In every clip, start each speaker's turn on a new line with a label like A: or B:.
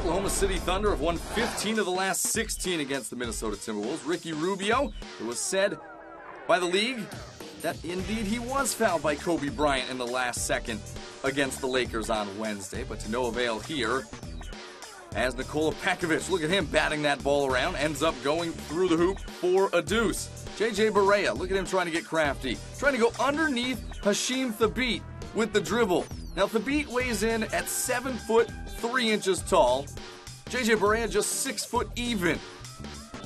A: Oklahoma City Thunder have won 15 of the last 16 against the Minnesota Timberwolves. Ricky Rubio, it was said by the league that indeed he was fouled by Kobe Bryant in the last second against the Lakers on Wednesday, but to no avail here. As Nikola Pekovic, look at him batting that ball around, ends up going through the hoop for a deuce. JJ Barea, look at him trying to get crafty, trying to go underneath Hasheem Thabeet with the dribble. Now Thabeet weighs in at 7 foot 3 inches tall. JJ Barea just 6 foot even.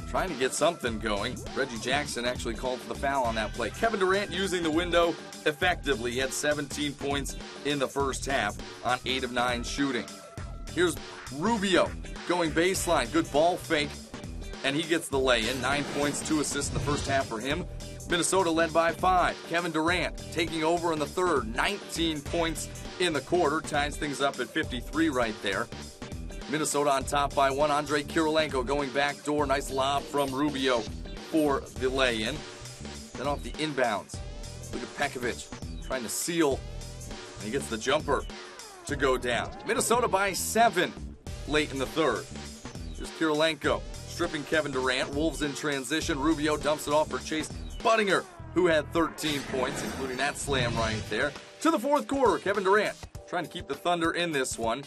A: Trying to get something going. Reggie Jackson actually called for the foul on that play. Kevin Durant using the window effectively. He had 17 points in the first half on 8 of 9 shooting. Here's Rubio going baseline. Good ball fake. And he gets the lay-in. 9 points, 2 assists in the first half for him. Minnesota led by 5. Kevin Durant taking over in the third. 19 points in the quarter. Ties things up at 53 right there. Minnesota on top by 1. Andrei Kirilenko going back door. Nice lob from Rubio for the lay-in. Then off the inbounds. Look at Pekovic trying to seal. And he gets the jumper to go down. Minnesota by 7 late in the third. Here's Kirilenko stripping Kevin Durant. Wolves in transition. Rubio dumps it off for Chase Budinger, who had 13 points, including that slam right there. To the fourth quarter, Kevin Durant trying to keep the Thunder in this one.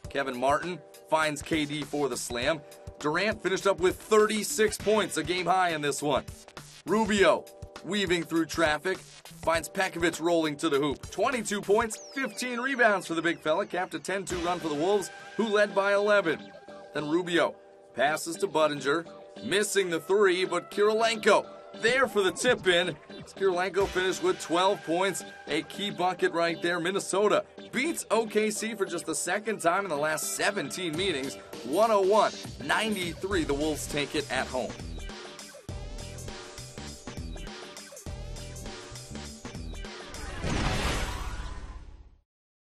A: Kevin Martin finds KD for the slam. Durant finished up with 36 points, a game high in this one. Rubio weaving through traffic, finds Pekovic rolling to the hoop. 22 points, 15 rebounds for the big fella, capped a 10-2 run for the Wolves, who led by 11. Then Rubio passes to Budinger, missing the three, but Kirilenko there for the tip-in. Kirilenko finished with 12 points, a key bucket right there. Minnesota beats OKC for just the second time in the last 17 meetings. 101-93, the Wolves take it at home.